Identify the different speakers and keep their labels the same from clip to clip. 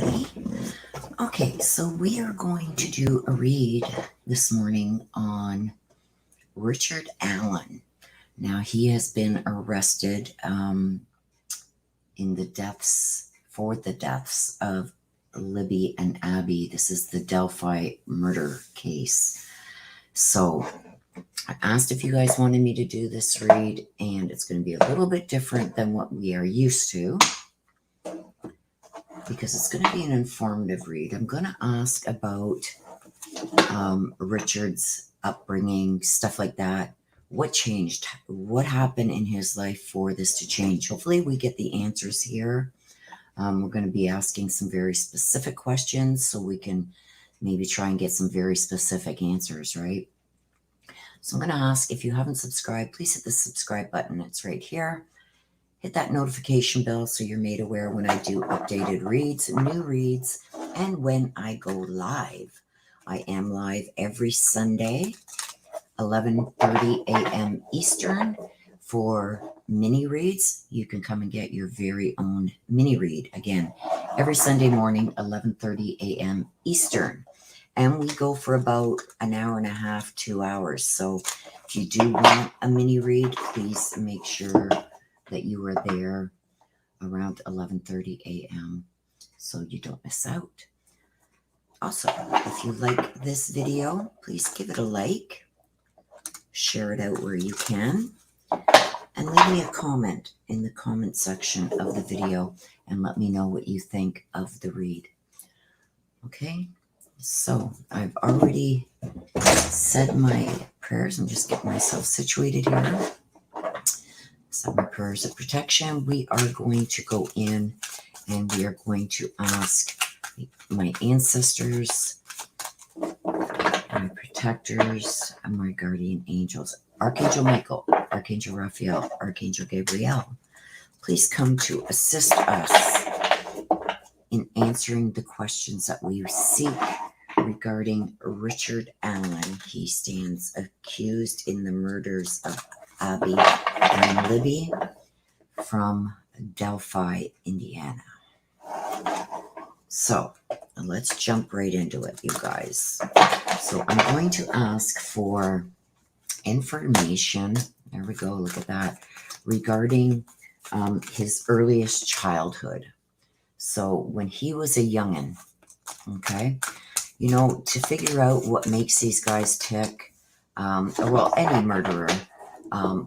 Speaker 1: everybody. Okay, so we are going to do a read this morning on Richard Allen. Now, he has been arrested in the deaths of Libby and Abby. This is the Delphi murder case. So I asked if you guys wanted me to do this read, and it's going to be a little bit different than what we are used to, because it's going to be an informative read. I'm going to ask about Richard's upbringing, stuff like that. What changed? What happened in his life for this to change? Hopefully we get the answers here. We're going to be asking some very specific questions so we can maybe try and get some very specific answers, right? So I'm going to ask, if you haven't subscribed, please hit the subscribe button. It's right here. Hit that notification bell so you're made aware when I do updated reads, new reads, and when I go live. I am live every Sunday, 11:30 a.m. Eastern, for mini reads. You can come and get your very own mini read. Again, every Sunday morning, 11:30 a.m. Eastern. And we go for about an hour and a half, 2 hours. So if you do want a mini read, please make sure that you are there around 11:30 a.m. so you don't miss out. Also, if you like this video, please give it a like, share it out where you can, and leave me a comment in the comment section of the video and let me know what you think of the read. Okay, so I've already said my prayers. I'm just getting myself situated here. Set my prayers of protection. We are going to go in and we are going to ask my ancestors, my protectors, and my guardian angels, Archangel Michael, Archangel Raphael, Archangel Gabriel, please come to assist us in answering the questions that we seek regarding Richard Allen. He stands accused in the murders of Abby and Libby from Delphi, Indiana. So let's jump right into it, you guys. So I'm going to ask for information. There we go. Look at that. Regarding his earliest childhood. So when he was a youngin', okay, you know, to figure out what makes these guys tick, well, any murderer,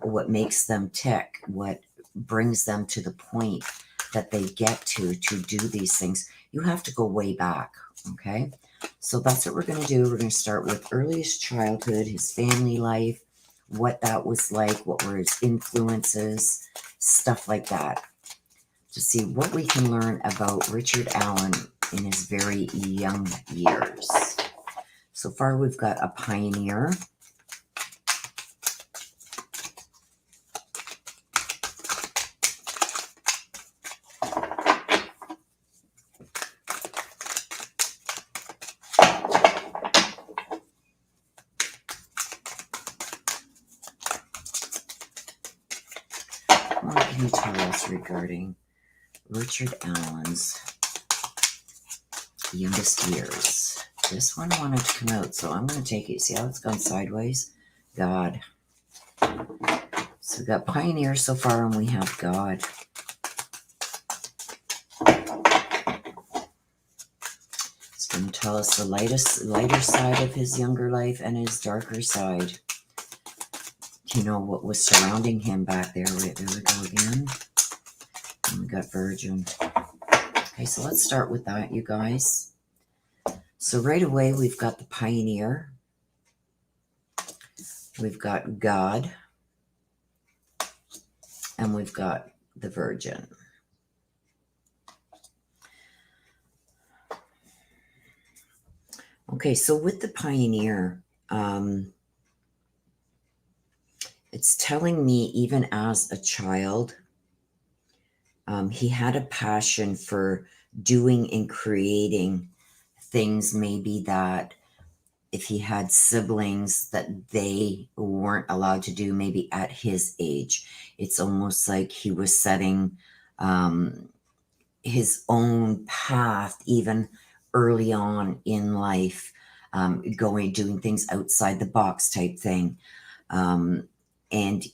Speaker 1: what makes them tick, what brings them to the point that they get to do these things, you have to go way back, okay? So that's what we're going to do. We're going to start with earliest childhood, his family life, what that was like, what were his influences, stuff like that, to see what we can learn about Richard Allen in his very young years. So far, we've got a pioneer, what can you tell us regarding Richard Allen's youngest years? This one wanted to come out, so I'm going to take it. See how it's gone sideways? God. So we've got pioneer so far, and we have God. It's going to tell us the lighter side of his younger life and his darker side. You know, what was surrounding him back there. There we go again. And we got Virgin. Okay, so let's start with that, you guys. So right away, we've got the pioneer. We've got God. And we've got the Virgin. Okay, so with the pioneer, it's telling me even as a child, he had a passion for doing and creating things maybe that if he had siblings that they weren't allowed to do maybe at his age. It's almost like he was setting his own path path, even early on in life, doing things outside the box type thing. And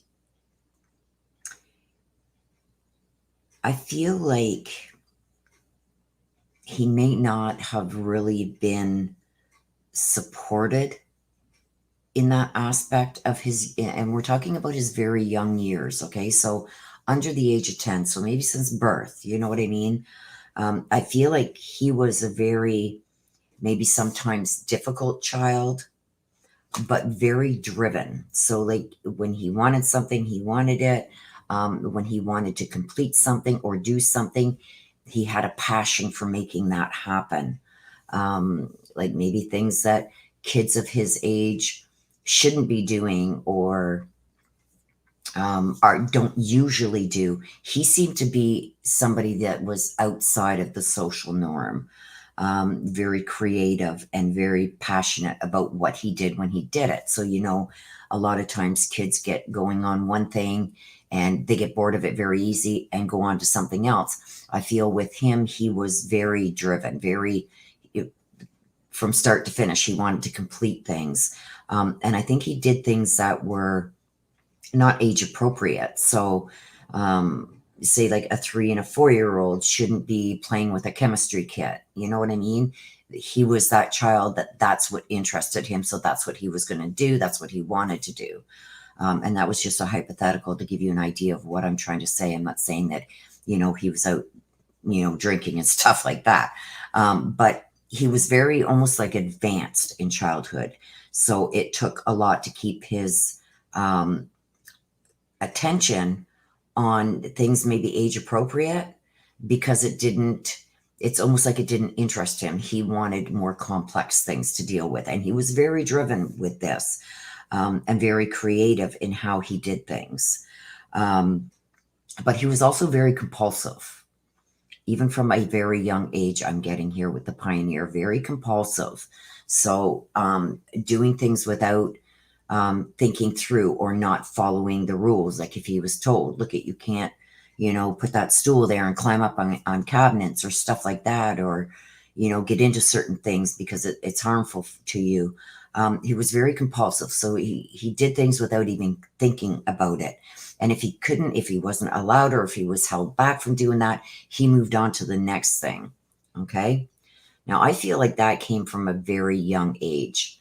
Speaker 1: I feel like he may not have really been supported in that aspect of his, and we're talking about his very young years, okay? So under the age of 10, so maybe since birth, you know what I mean? I feel like he was a very, maybe sometimes difficult child, but very driven. So like when he wanted something, he wanted it. When he wanted to complete something or do something, he had a passion for making that happen. Like maybe things that kids of his age shouldn't be doing or don't usually do. He seemed to be somebody that was outside of the social norm, very creative and very passionate about what he did when he did it. So, you know, a lot of times kids get going on one thing and they get bored of it very easy and go on to something else. I feel with him, he was very driven, very from start to finish. He wanted to complete things. And I think he did things that were not age appropriate. So, say like a 3 and a 4-year-old shouldn't be playing with a chemistry kit. You know what I mean? He was that child that's what interested him. So that's what he was going to do. That's what he wanted to do. And that was just a hypothetical to give you an idea of what I'm trying to say. I'm not saying that, you know, he was out, you know, drinking and stuff like that. But he was very almost like advanced in childhood. So it took a lot to keep his attention on things maybe age appropriate because it's almost like it didn't interest him. He wanted more complex things to deal with. And he was very driven with this and very creative in how he did things. But he was also very compulsive. Even from a very young age, I'm getting here with the pioneer, very compulsive. So doing things without thinking through or not following the rules. Like if he was told, look, you can't, you know, put that stool there and climb up on cabinets or stuff like that, or, you know, get into certain things because it's harmful to you. He was very compulsive. So he did things without even thinking about it. And if he wasn't allowed or if he was held back from doing that, he moved on to the next thing. Okay. Now I feel like that came from a very young age.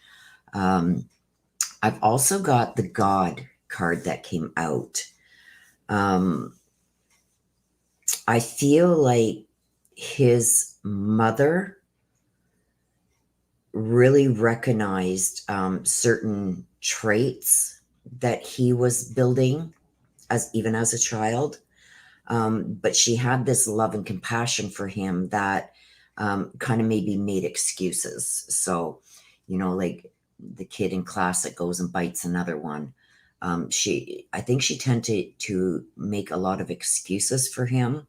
Speaker 1: I've also got the God card that came out. I feel like his mother really recognized certain traits that he was building even as a child. But she had this love and compassion for him that kind of maybe made excuses. So, you know, like the kid in class that goes and bites another one. I think she tended to make a lot of excuses for him.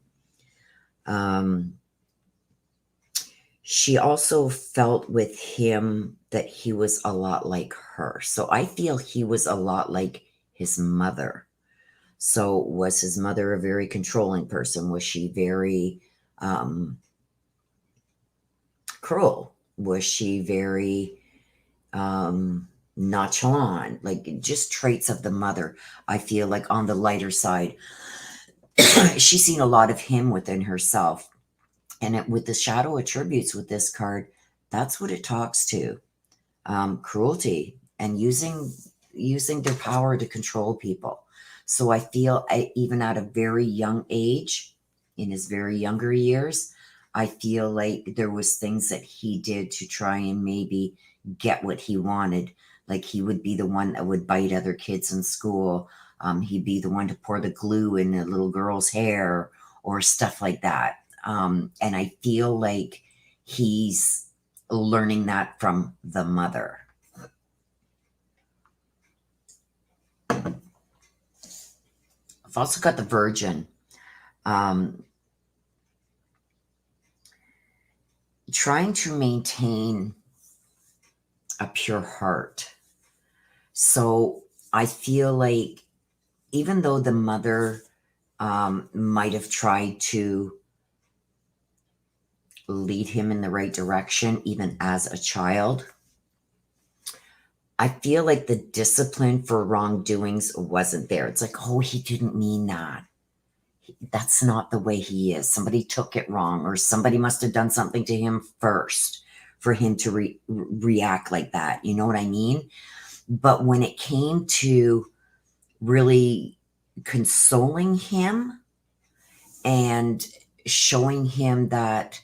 Speaker 1: She also felt with him that he was a lot like her. So I feel he was a lot like his mother. So was his mother a very controlling person? Was she very cruel? Was she very nonchalant? Like just traits of the mother. I feel like on the lighter side, she's seen a lot of him within herself. And with the shadow attributes with this card, that's what it talks to. Cruelty and using their power to control people. So I feel even at a very young age, in his very younger years, I feel like there was things that he did to try and maybe get what he wanted. Like he would be the one that would bite other kids in school. He'd be the one to pour the glue in a little girl's hair or stuff like that. And I feel like he's learning that from the mother. I've also got the Virgin. Trying to maintain a pure heart. So I feel like even though the mother might have tried to lead him in the right direction, even as a child. I feel like the discipline for wrongdoings wasn't there. It's like, oh, he didn't mean that. That's not the way he is. Somebody took it wrong, or somebody must have done something to him first for him to react like that. You know what I mean? But when it came to really consoling him and showing him that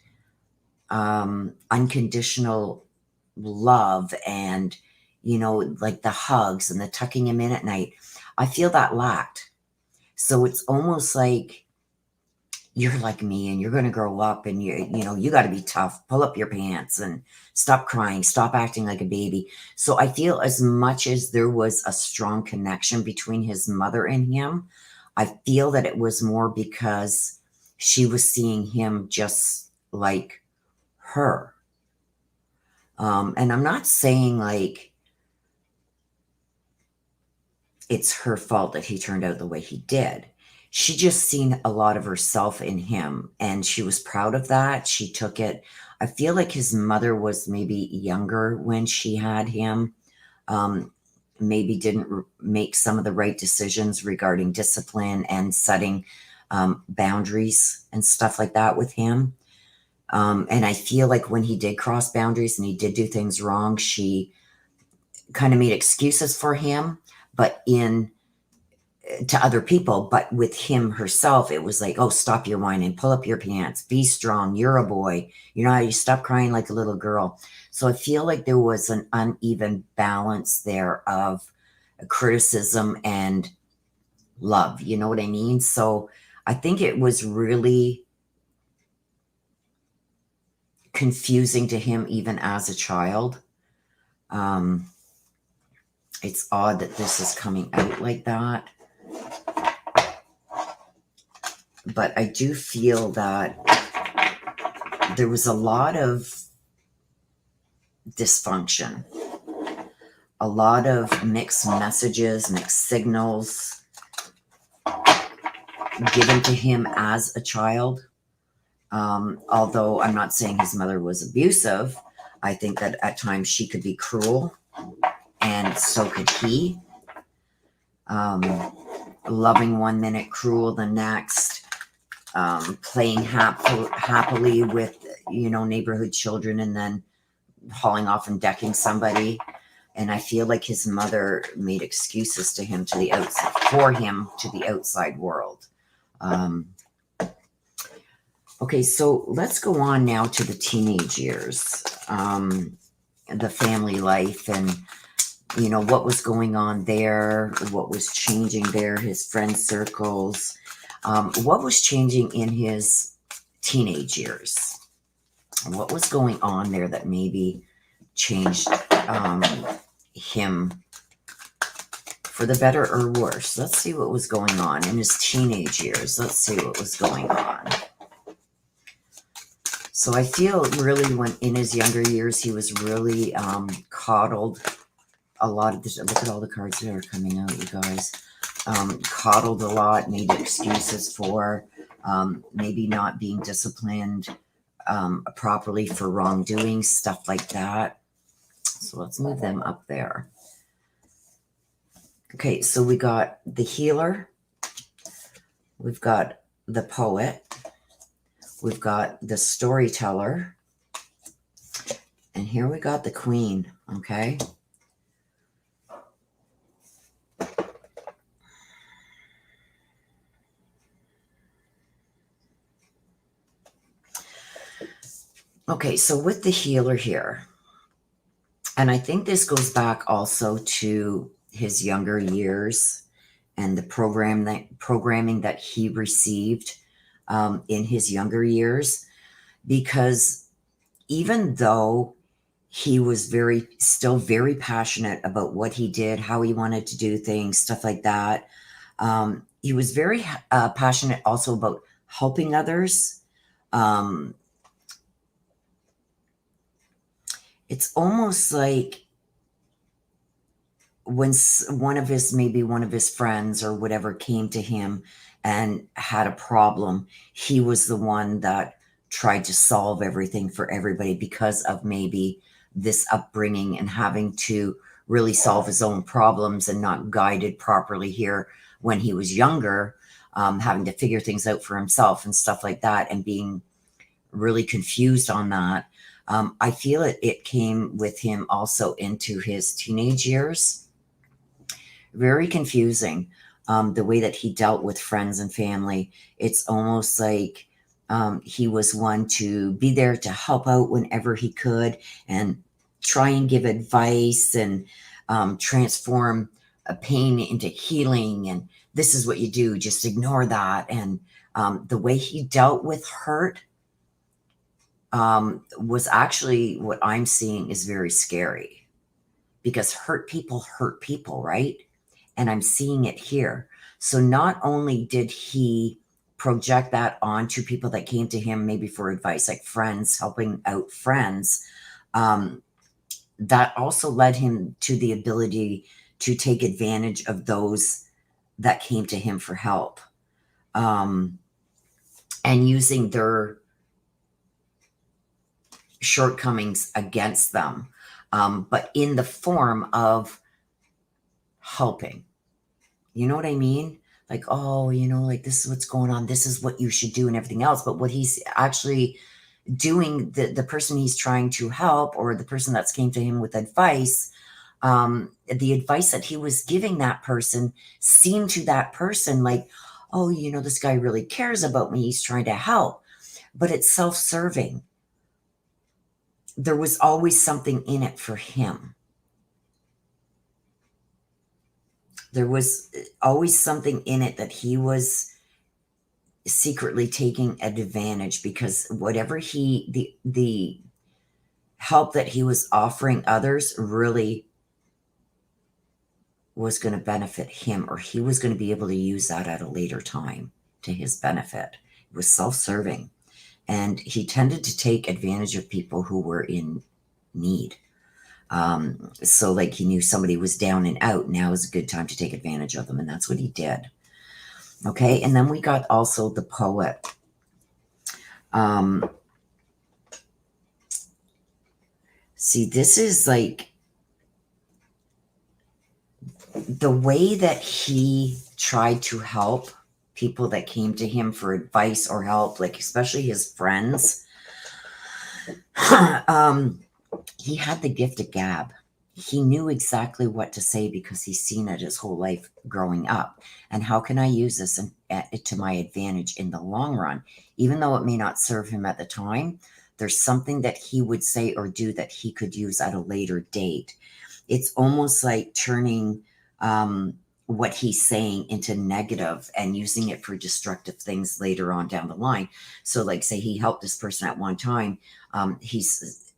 Speaker 1: unconditional love and, like the hugs and the tucking him in at night, I feel that lacked. So it's almost like, you're like me and you're going to grow up and you got to be tough, pull up your pants and stop crying, stop acting like a baby. So I feel as much as there was a strong connection between his mother and him, I feel that it was more because she was seeing him just like her. And I'm not saying like it's her fault that he turned out the way he did. She just seen a lot of herself in him and she was proud of that. She took it. I feel like his mother was maybe younger when she had him. Maybe didn't make some of the right decisions regarding discipline and setting boundaries and stuff like that with him. And I feel like when he did cross boundaries and he did do things wrong, she kind of made excuses for him, but to other people, but with him herself, it was like, oh, stop your whining, pull up your pants, be strong, you're a boy. You know how you stop crying like a little girl. So I feel like there was an uneven balance there of criticism and love. You know what I mean? So I think it was really confusing to him even as a child. It's odd that this is coming out like that. But I do feel that there was a lot of dysfunction, a lot of mixed messages, mixed signals given to him as a child. Although I'm not saying his mother was abusive, I think that at times she could be cruel, and so could he. Loving one minute, cruel the next. Playing happily with, neighborhood children and then hauling off and decking somebody. And I feel like his mother made excuses to him to the outside world. Okay, so let's go on now to the teenage years, the family life and, what was going on there, what was changing there, his friend circles. What was changing in his teenage years? What was going on there that maybe changed him for the better or worse? Let's see what was going on in his teenage years. Let's see what was going on. So I feel really when in his younger years, he was really coddled. A lot of this, look at all the cards that are coming out, you guys. Coddled a lot, made excuses for maybe not being disciplined properly for wrongdoing, stuff like that. So let's move them up there. Okay, so we got the healer. We've got the poet. We've got the storyteller. And here we got the queen, okay? Okay, so with the healer here, and I think this goes back also to his younger years and the programming that he received in his younger years, because even though he was still very passionate about what he did, how he wanted to do things, stuff like that, he was very passionate also about helping others. It's almost like when one of his friends or whatever came to him and had a problem, he was the one that tried to solve everything for everybody because of maybe this upbringing and having to really solve his own problems and not guided properly here when he was younger, having to figure things out for himself and stuff like that, and being really confused on that. I feel it came with him also into his teenage years. Very confusing. The way that he dealt with friends and family. It's almost like he was one to be there to help out whenever he could and try and give advice and transform a pain into healing. And this is what you do, just ignore that. And the way he dealt with hurt was actually, what I'm seeing is very scary, because hurt people, right? And I'm seeing it here. So not only did he project that onto people that came to him maybe for advice, like friends, helping out friends, that also led him to the ability to take advantage of those that came to him for help, and using their shortcomings against them, but in the form of helping. You know what I mean? Like, oh, like, this is what's going on. This is what you should do and everything else. But what he's actually doing, the person he's trying to help, or the person that's came to him with advice, the advice that he was giving that person seemed to that person like, oh, this guy really cares about me. He's trying to help. But it's self-serving. There was always something in it for him. There was always something in it that he was secretly taking advantage, because whatever the help that he was offering others really was going to benefit him, or he was going to be able to use that at a later time to his benefit. It was self-serving. And he tended to take advantage of people who were in need. So like, he knew somebody was down and out. Now is a good time to take advantage of them. And that's what he did. Okay. And then we got also the poet. See, this is like the way that he tried to help people that came to him for advice or help, like especially his friends. He had the gift of gab. He knew exactly what to say because he's seen it his whole life growing up. And how can I use this to my advantage in the long run? Even though it may not serve him at the time, there's something that he would say or do that he could use at a later date. It's almost like turning what he's saying into negative and using it for destructive things later on down the line. So like, say he helped this person at one time. He's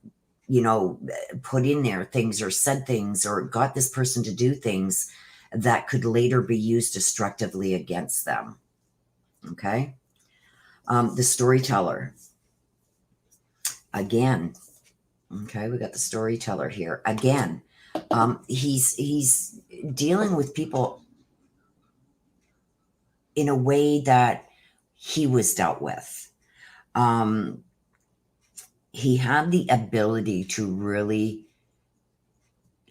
Speaker 1: put in there things or said things or got this person to do things that could later be used destructively against them. Okay. The storyteller. Again. Okay. We got the storyteller here. Again. He's dealing with people in a way that he was dealt with. He had the ability to really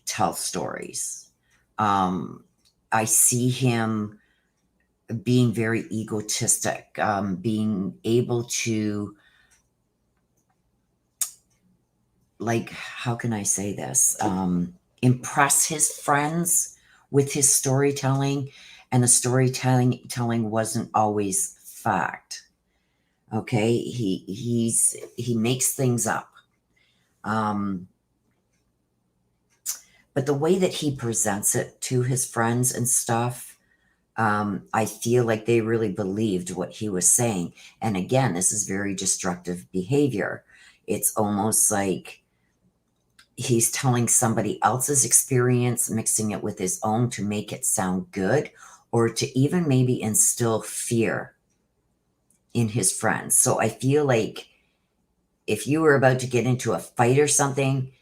Speaker 1: tell stories. I see him being very egotistic, being able to, like, how can I say this? Impress his friends with his storytelling, and the storytelling wasn't always fact. Okay, he makes things up, but the way that he presents it to his friends and stuff, I feel like they really believed what he was saying. And again, this is very destructive behavior. It's almost like he's telling somebody else's experience, mixing it with his own to make it sound good, or to even maybe instill fear in his friends. So I feel like if you were about to get into a fight or something,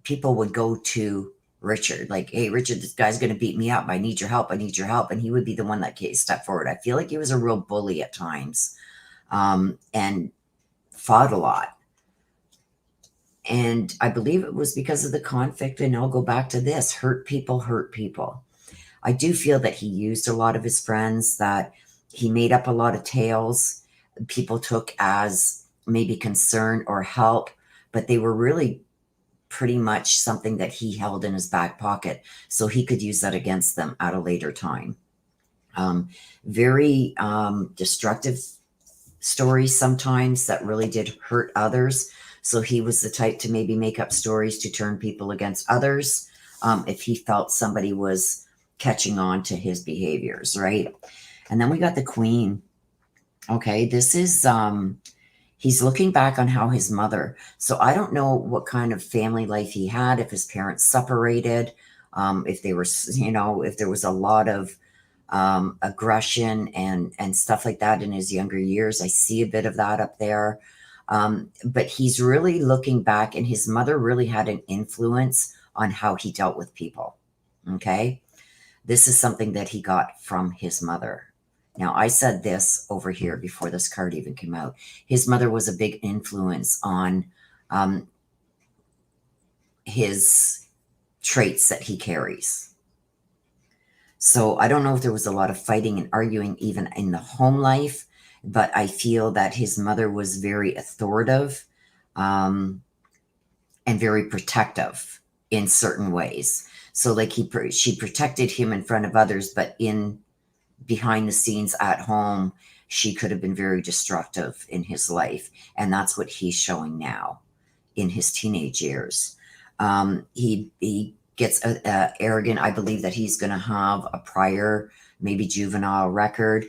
Speaker 1: people would go to Richard, like, hey, Richard, this guy's going to beat me up. I need your help. I need your help. And he would be the one that stepped forward. I feel like he was a real bully at times. And fought a lot. And I believe it was because of the conflict. And I'll go back to this: hurt people hurt people. I do feel that he used a lot of his friends, that he made up a lot of tales people took as maybe concern or help, but they were really pretty much something that he held in his back pocket so he could use that against them at a later time. Very destructive stories sometimes that really did hurt others. So he was the type to maybe make up stories to turn people against others if he felt somebody was catching on to his behaviors, right? And then we got the Queen. Okay, this is he's looking back on how his mother. So I don't know what kind of family life he had, if his parents separated, if they were, if there was a lot of aggression and stuff like that in his younger years. I see a bit of that up there. But he's really looking back, and his mother really had an influence on how he dealt with people. Okay. This is something that he got from his mother. Now, I said this over here before this card even came out. His mother was a big influence on his traits that he carries. So I don't know if there was a lot of fighting and arguing even in the home life, but I feel that his mother was very authoritative and very protective in certain ways. So like she protected him in front of others, but behind the scenes at home, she could have been very destructive in his life. And that's what he's showing now in his teenage years. He gets arrogant. I believe that he's going to have a prior, maybe juvenile record,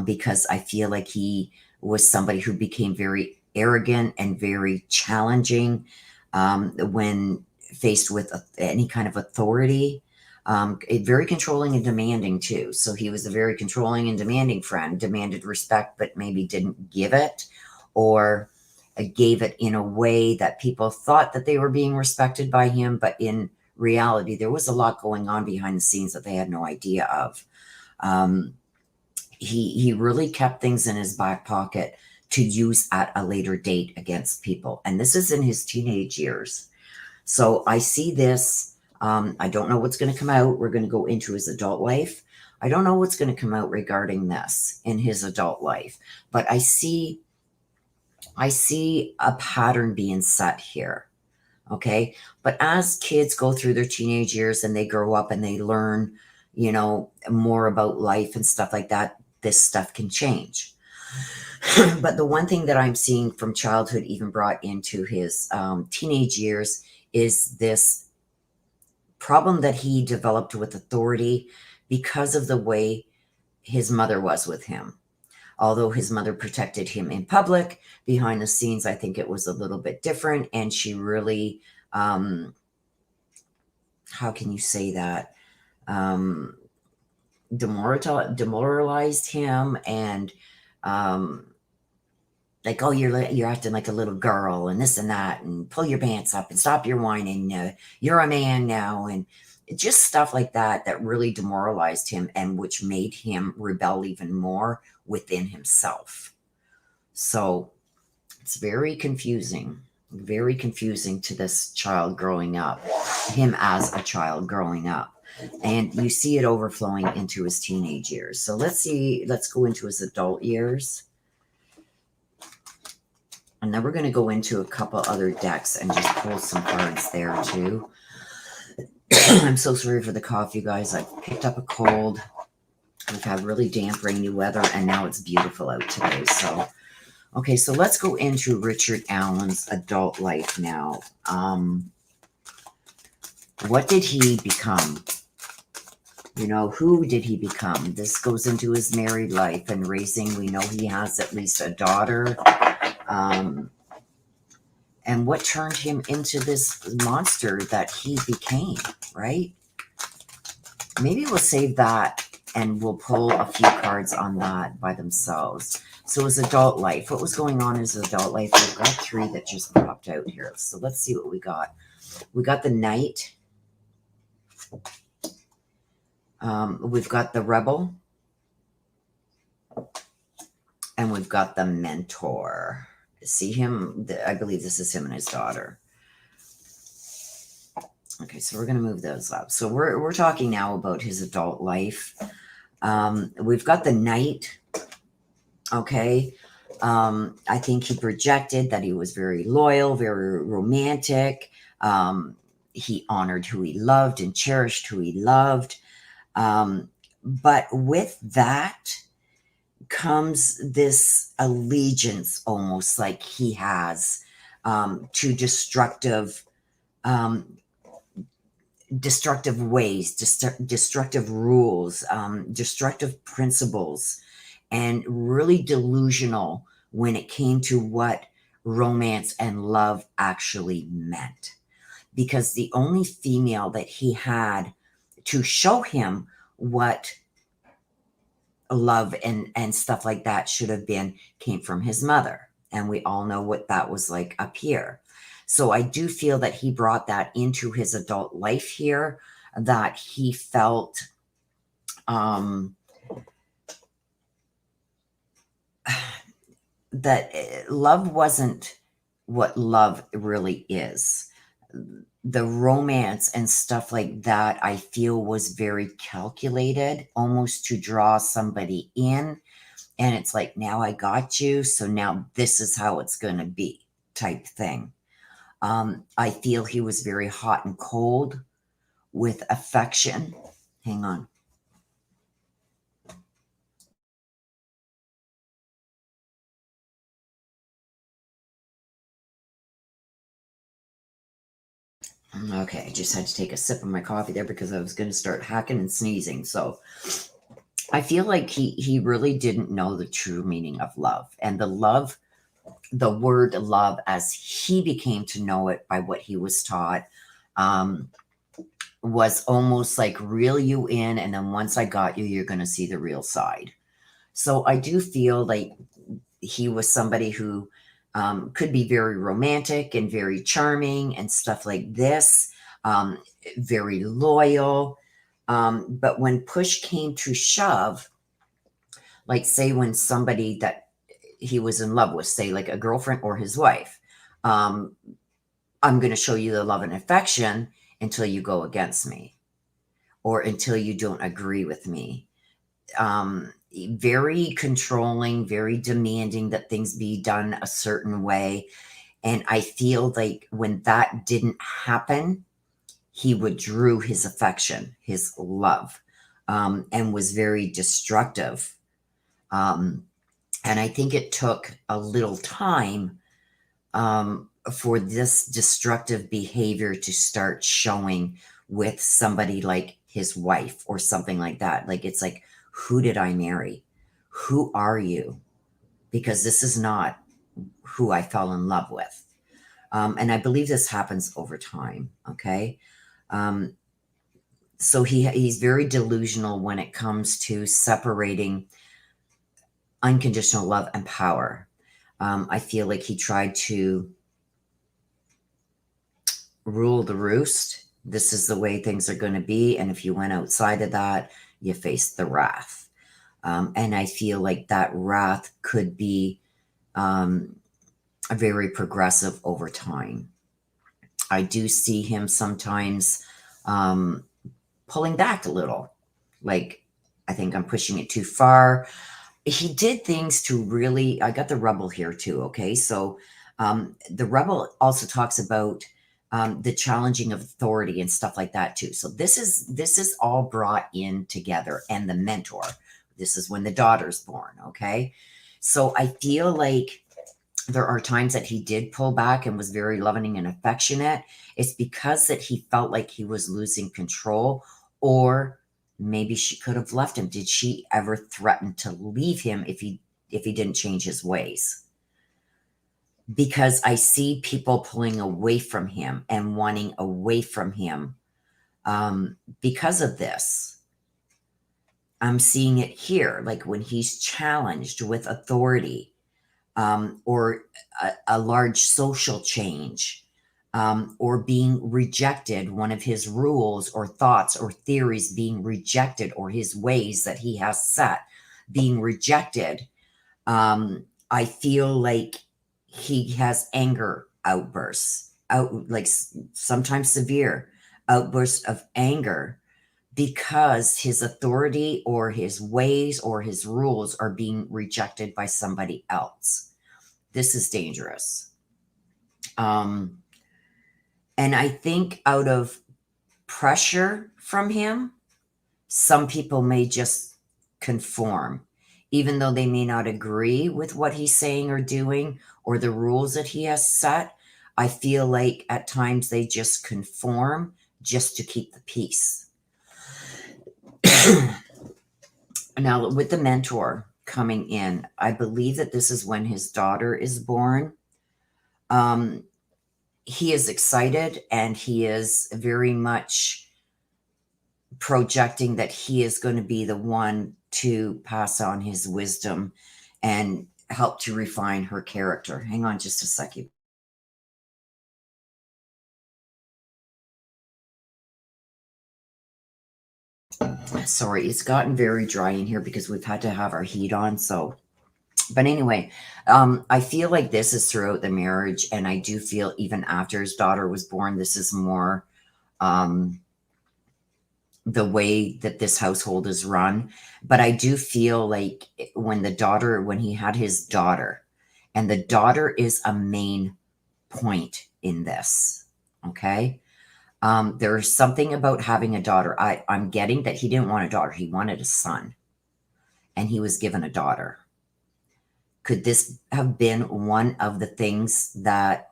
Speaker 1: because I feel like he was somebody who became very arrogant and very challenging when faced with any kind of authority. Very controlling and demanding too. So he was a very controlling and demanding friend, demanded respect, but maybe didn't give it, or gave it in a way that people thought that they were being respected by him. But in reality, there was a lot going on behind the scenes that they had no idea of. He really kept things in his back pocket to use at a later date against people. And this is in his teenage years. So I see this. I don't know what's going to come out. We're going to go into his adult life. I don't know what's going to come out regarding this in his adult life, but I see a pattern being set here. Okay. But as kids go through their teenage years and they grow up and they learn, more about life and stuff like that, this stuff can change. But the one thing that I'm seeing from childhood, even brought into his teenage years, is this problem that he developed with authority because of the way his mother was with him. Although his mother protected him in public, behind the scenes, I think it was a little bit different. And she really, how can you say that? Demoralized him, and like, oh, you're acting like a little girl and this and that, and pull your pants up and stop your whining. You're a man now. And just stuff like that really demoralized him, and which made him rebel even more within himself. So it's very confusing to this child growing up, him as a child growing up. And you see it overflowing into his teenage years. So let's go into his adult years. And then we're going to go into a couple other decks and just pull some cards there too. I'm so sorry for the cough, you guys. I picked up a cold. We've had really damp, rainy weather, and now it's beautiful out today. So, okay, so let's go into Richard Allen's adult life now. What did he become? Who did he become? This goes into his married life and raising. We know he has at least a daughter. And what turned him into this monster that he became, right? Maybe we'll save that and we'll pull a few cards on that by themselves. So his adult life, what was going on in his adult life? We've got three that just popped out here. So let's see what we got. We got the Knight. We've got the Rebel. And we've got the Mentor. See him, I believe this is him and his daughter. Okay, so we're going to move those up. So we're talking now about his adult life. We've got the Knight. Okay. I think he projected that he was very loyal, very romantic. He honored who he loved and cherished who he loved. But with that comes this allegiance, almost like he has, to um, destructive ways, destructive rules, destructive principles, and really delusional when it came to what romance and love actually meant. Because the only female that he had to show him what love and stuff like that should have been came from his mother. And we all know what that was like up here. So I do feel that he brought that into his adult life here, that he felt that love wasn't what love really is. The romance and stuff like that, I feel, was very calculated, almost to draw somebody in. And it's like, now I got you, so now this is how it's going to be, type thing. I feel he was very hot and cold with affection. Hang on. Okay, I just had to take a sip of my coffee there because I was going to start hacking and sneezing. So I feel like he really didn't know the true meaning of love, and the word love as he became to know it by what he was taught, um, was almost like reel you in, and then once I got you, you're going to see the real side. So I do feel like he was somebody who could be very romantic and very charming and stuff like this, um, very loyal. But when push came to shove, like say when somebody that he was in love with, say like a girlfriend or his wife, um, I'm going to show you the love and affection until you go against me or until you don't agree with me. Very controlling, very demanding that things be done a certain way. And I feel like when that didn't happen, he withdrew his affection, his love, and was very destructive. Um, and I think it took a little time for this destructive behavior to start showing with somebody like his wife or something like that. Like, it's like, who did I marry? Who are you? Because this is not who I fell in love with. And I believe this happens over time. Okay. Um, so he's very delusional when it comes to separating unconditional love and power. I feel like he tried to rule the roost. This is the way things are going to be. And if you went outside of that, you faced the wrath. And I feel like that wrath could be very progressive over time. I do see him sometimes pulling back a little. Like, I think I'm pushing it too far. He did things to really, I got the rebel here too. Okay. So the rebel also talks about the challenging of authority and stuff like that too. So this is all brought in together. And the mentor, this is when the daughter's born. Okay. So I feel like there are times that he did pull back and was very loving and affectionate. It's because that he felt like he was losing control, or maybe she could have left him. Did she ever threaten to leave him if he didn't change his ways? Because I see people pulling away from him and wanting away from him because of this. I'm seeing it here, like when he's challenged with authority, or a large social change, or being rejected, one of his rules or thoughts or theories being rejected, or his ways that he has set being rejected. I feel like he has anger outbursts, like sometimes severe outbursts of anger because his authority or his ways or his rules are being rejected by somebody else. This is dangerous. And I think out of pressure from him, some people may just conform, even though they may not agree with what he's saying or doing or the rules that he has set. I feel like at times they just conform just to keep the peace. Now, with the mentor coming in, I believe that this is when his daughter is born. He is excited and he is very much projecting that he is going to be the one to pass on his wisdom and help to refine her character. Hang on just a second. Sorry, it's gotten very dry in here because we've had to have our heat on. So, but anyway, I feel like this is throughout the marriage, and I do feel even after his daughter was born, this is more the way that this household is run. But I do feel like when he had his daughter, and the daughter is a main point in this, okay? There's something about having a daughter. I'm getting that he didn't want a daughter. He wanted a son, and he was given a daughter. Could this have been one of the things that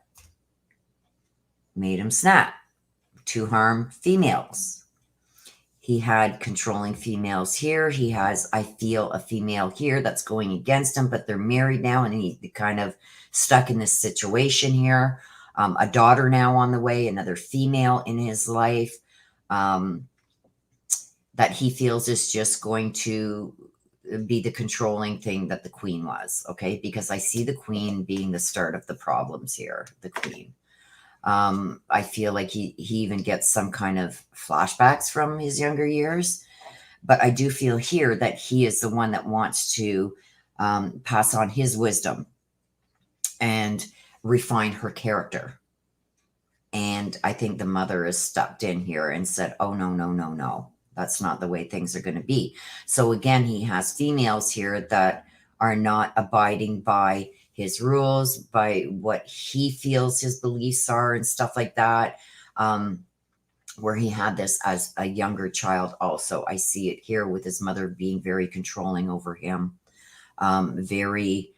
Speaker 1: made him snap? To harm females. He had controlling females here. He has, I feel, a female here that's going against him, but they're married now, and he's kind of stuck in this situation here. A daughter now on the way, another female in his life that he feels is just going to be the controlling thing that the queen was, okay? Because I see the queen being the start of the problems here, the queen. I feel like he even gets some kind of flashbacks from his younger years. But I do feel here that he is the one that wants to pass on his wisdom and refine her character. And I think the mother has stepped in here and said, oh, no, no, no, no. That's not the way things are going to be. So again, he has females here that are not abiding by his rules, by what he feels his beliefs are and stuff like that. Where he had this as a younger child also. I see it here with his mother being very controlling over him, very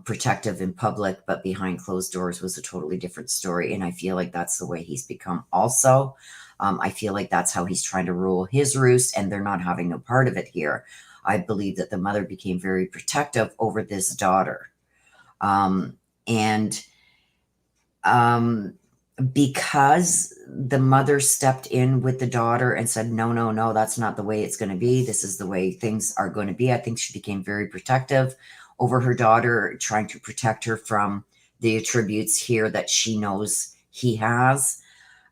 Speaker 1: protective in public, but behind closed doors was a totally different story. And I feel like that's the way he's become also. I feel like that's how he's trying to rule his roost, and they're not having no part of it here. I believe that the mother became very protective over this daughter. Because the mother stepped in with the daughter and said, no, no, no, that's not the way it's going to be. This is the way things are going to be. I think she became very protective over her daughter, trying to protect her from the attributes here that she knows he has.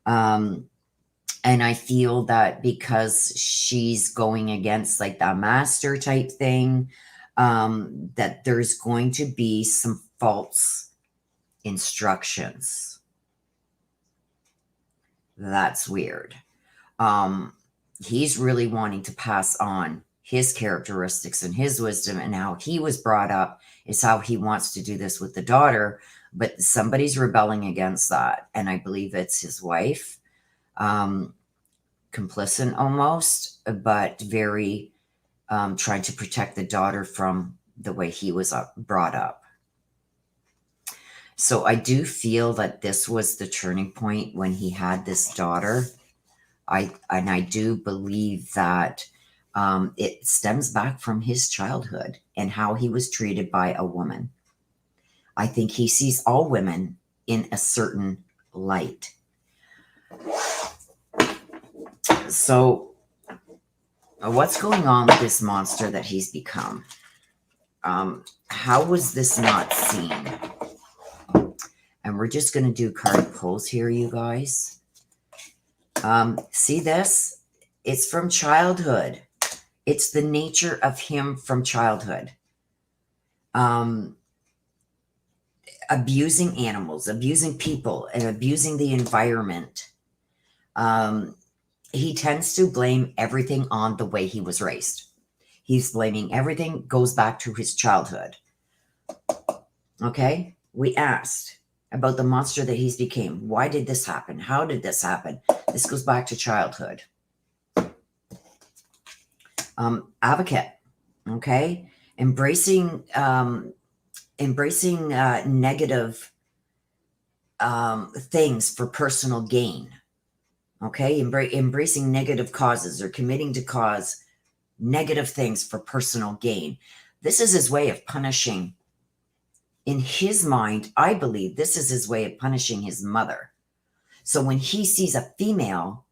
Speaker 1: And I feel that because she's going against like the master type thing, that there's going to be some false instructions. That's weird. He's really wanting to pass on his characteristics and his wisdom, and how he was brought up is how he wants to do this with the daughter, but somebody's rebelling against that. And I believe it's his wife, complicit almost, but very trying to protect the daughter from the way he was brought up. So I do feel that this was the turning point when he had this daughter. I do believe that it stems back from his childhood and how he was treated by a woman. I think he sees all women in a certain light. So what's going on with this monster that he's become? How was this not seen? And we're just going to do card pulls here, you guys. See this? It's from childhood. It's the nature of him from childhood. abusing animals, abusing people, and abusing the environment. He tends to blame everything on the way he was raised. He's blaming everything, goes back to his childhood. Okay? We asked about the monster that he's became. Why did this happen? How did this happen? This goes back to childhood. Advocate. Okay? Embracing negative things for personal gain. Okay? Embracing negative causes or committing to cause negative things for personal gain. This is his way of punishing. In his mind, I believe this is his way of punishing his mother. So when he sees a female,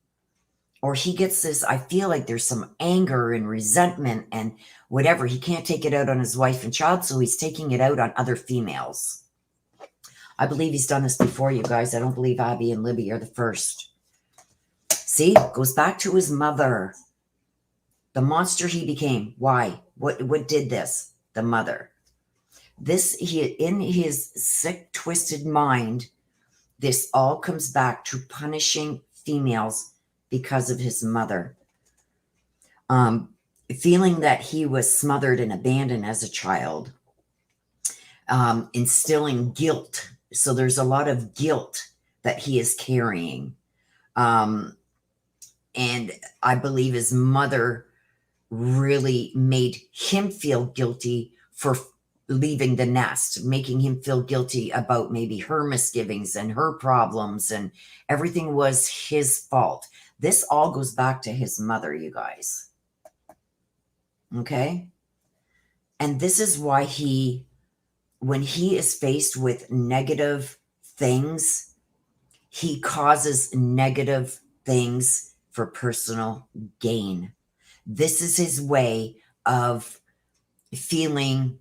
Speaker 1: or he gets this, I feel like there's some anger and resentment and whatever. He can't take it out on his wife and child, so he's taking it out on other females. I believe he's done this before, you guys. I don't believe Abby and Libby are the first. See, goes back to his mother. The monster he became. Why? What did this? The mother. In his sick, twisted mind, this all comes back to punishing females because of his mother. Feeling that he was smothered and abandoned as a child. Instilling guilt. So there's a lot of guilt that he is carrying. And I believe his mother really made him feel guilty for leaving the nest, making him feel guilty about maybe her misgivings and her problems, and everything was his fault. This all goes back to his mother, you guys. Okay? And this is why when he is faced with negative things, he causes negative things for personal gain. This is his way of feeling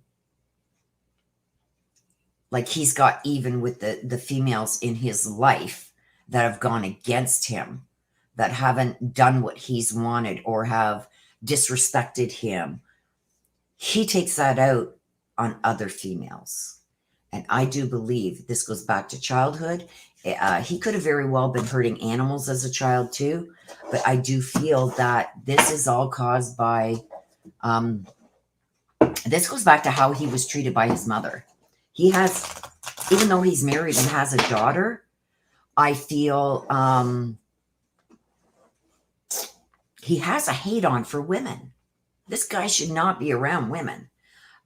Speaker 1: like he's got even with the females in his life that have gone against him, that haven't done what he's wanted or have disrespected him. He takes that out on other females. And I do believe this goes back to childhood. He could have very well been hurting animals as a child too, but I do feel that this is all caused by, this goes back to how he was treated by his mother. He has, even though he's married and has a daughter, I feel he has a hate on for women. This guy should not be around women.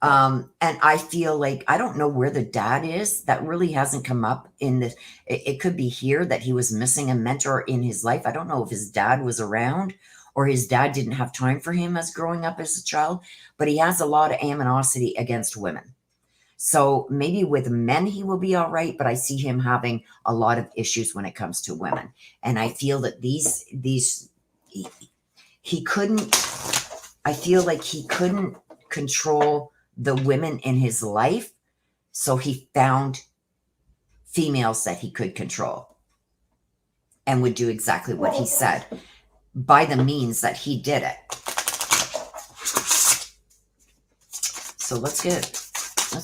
Speaker 1: And I feel like, I don't know where the dad is. That really hasn't come up in this. It could be here that he was missing a mentor in his life. I don't know if his dad was around or his dad didn't have time for him as growing up as a child, but he has a lot of animosity against women. So maybe with men, he will be all right, but I see him having a lot of issues when it comes to women. And I feel that he couldn't, I feel like he couldn't control the women in his life. So he found females that he could control and would do exactly what he said by the means that he did it. So let's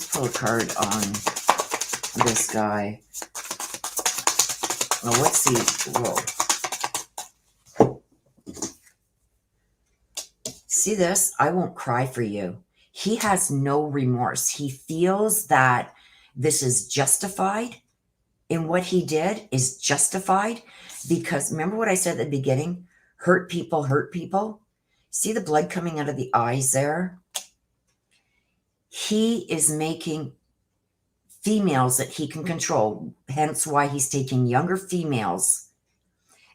Speaker 1: pull a card on this guy. Well, let's see. Whoa. See this? I won't cry for you. He has no remorse. He feels that this is justified, and what he did is justified because remember what I said at the beginning? Hurt people hurt people. See the blood coming out of the eyes there? He is making females that he can control, hence why he's taking younger females,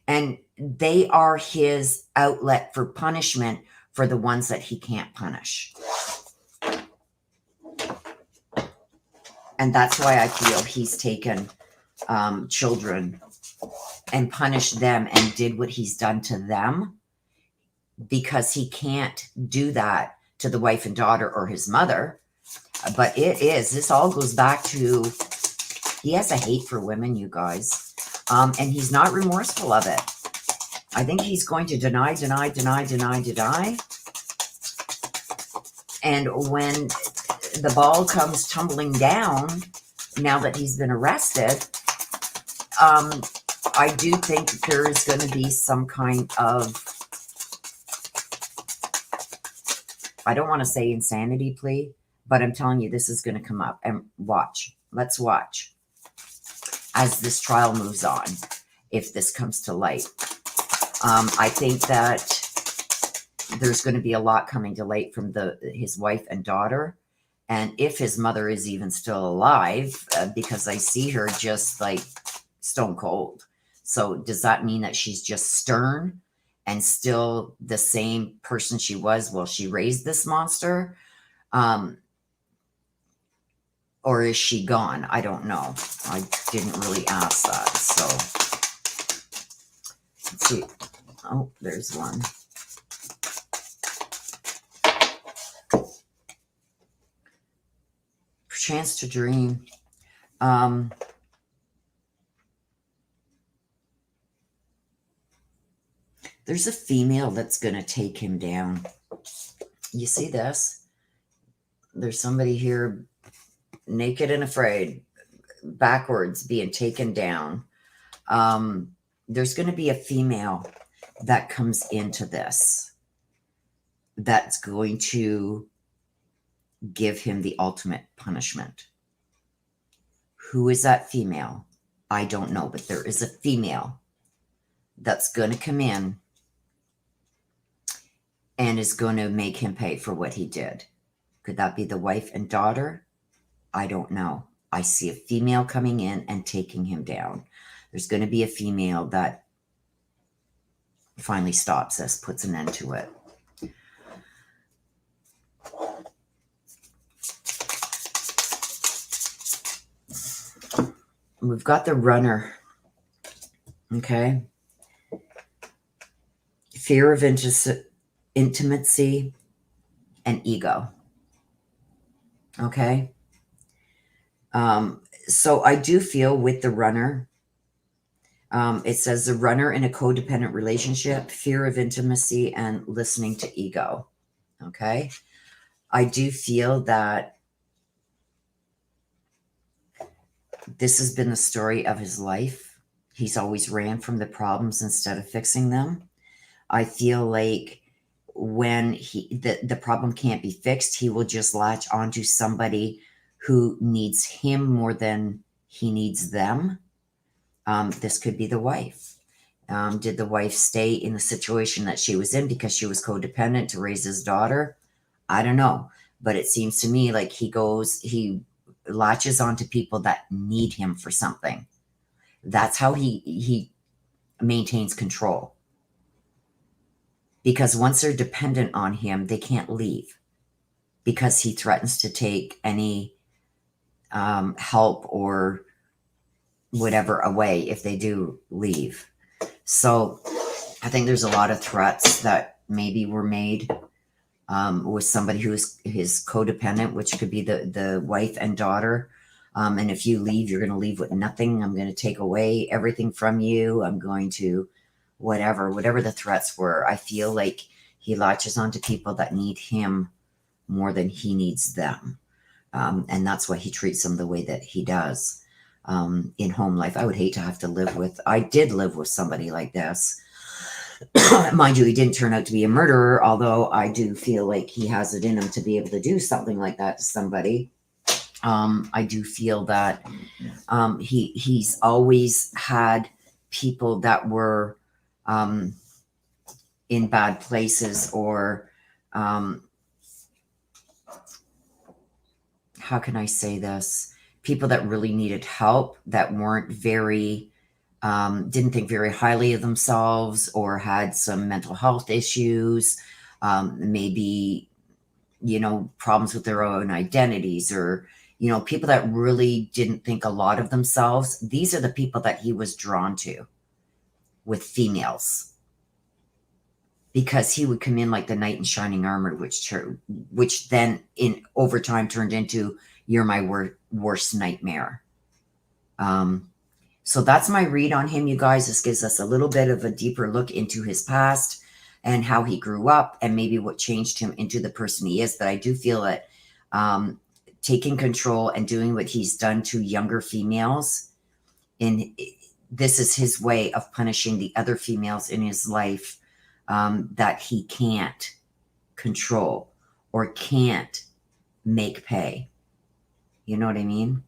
Speaker 1: and they are his outlet for punishment for the ones that he can't punish. And that's why I feel he's taken children and punished them and did what he's done to them, because he can't do that to the wife and daughter or his mother. But this all goes back to, he has a hate for women, you guys. And he's not remorseful of it. I think he's going to deny. And when the ball comes tumbling down, now that he's been arrested, I do think that there is going to be some kind of, I don't want to say insanity plea, but I'm telling you, this is going to come up. And watch. Let's watch as this trial moves on, if this comes to light. I think that there's going to be a lot coming to light from his wife and daughter. And if his mother is even still alive, because I see her just like stone cold. So does that mean that she's just stern and still the same person she was while she raised this monster? Or is she gone? I don't know. I didn't really ask that. So let's see. Oh, there's one. Chance to dream. There's a female that's going to take him down. You see this? There's somebody here naked and afraid, backwards, being taken down. There's going to be a female that comes into this that's going to give him the ultimate punishment. Who is that female? I don't know, but there is a female that's going to come in and is going to make him pay for what he did. Could that be the wife and daughter? I don't know. I see a female coming in and taking him down. There's going to be a female that finally stops this, puts an end to it. We've got the runner. Okay. Fear of intimacy and ego. Okay. So I do feel with the runner, it says the runner in a codependent relationship, fear of intimacy and listening to ego. Okay. I do feel that this has been the story of his life. He's always ran from the problems instead of fixing them. I feel like when the problem can't be fixed, he will just latch onto somebody who needs him more than he needs them. This could be the wife. Did the wife stay in the situation that she was in because she was codependent to raise his daughter? I don't know. But it seems to me like he latches onto people that need him for something. That's how he maintains control. Because once they're dependent on him, they can't leave because he threatens to take any help or whatever away if they do leave. So I think there's a lot of threats that maybe were made with somebody who is his codependent, which could be the wife and daughter. And if you leave, you're going to leave with nothing. I'm going to take away everything from you. I'm going to whatever the threats were. I feel like he latches onto people that need him more than he needs them. And that's why he treats them the way that he does in home life. I would hate to have to I did live with somebody like this. Mind you, he didn't turn out to be a murderer, although I do feel like he has it in him to be able to do something like that to somebody. I do feel that he's always had people that were in bad places, or how can I say this? People that really needed help, that weren't very, didn't think very highly of themselves, or had some mental health issues, maybe, problems with their own identities, or, people that really didn't think a lot of themselves. These are the people that he was drawn to with females, because he would come in like the knight in shining armor, which then over time turned into, you're my worst nightmare. So that's my read on him, you guys. This gives us a little bit of a deeper look into his past and how he grew up and maybe what changed him into the person he is. But I do feel that taking control and doing what he's done to younger females. And this is his way of punishing the other females in his life that he can't control or can't make pay. You know what I mean?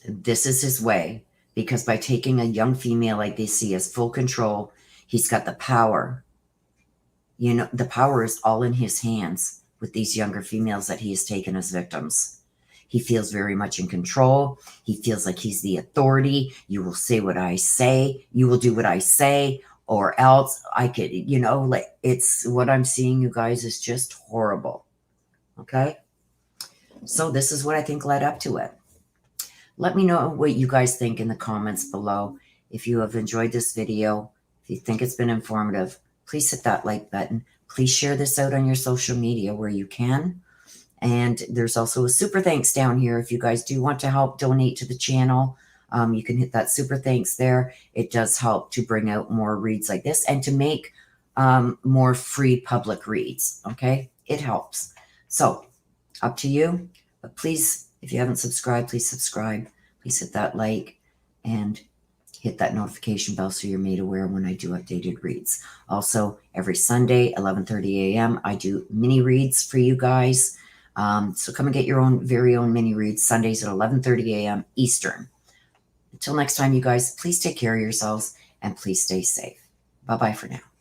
Speaker 1: This is his way, because by taking a young female like this, he has full control. He's got the power. You know, the power is all in his hands with these younger females that he has taken as victims. He feels very much in control. He feels like he's the authority. You will say what I say. You will do what I say, or else I could, you know, like, it's what I'm seeing, you guys, is just horrible. Okay? So this is what I think led up to it. Let me know what you guys think in the comments below. If you have enjoyed this video, if you think it's been informative, please hit that like button. Please share this out on your social media where you can. And there's also a super thanks down here. If you guys do want to help donate to the channel, you can hit that super thanks there. It does help to bring out more reads like this and to make more free public reads. Okay, it helps. So up to you. But please, if you haven't subscribed, please subscribe. Please hit that like and hit that notification bell so you're made aware when I do updated reads. Also, every Sunday, 11:30 a.m., I do mini reads for you guys. So come and get your own very own mini reads Sundays at 11:30 a.m. Eastern. Until next time, you guys, please take care of yourselves and please stay safe. Bye-bye for now.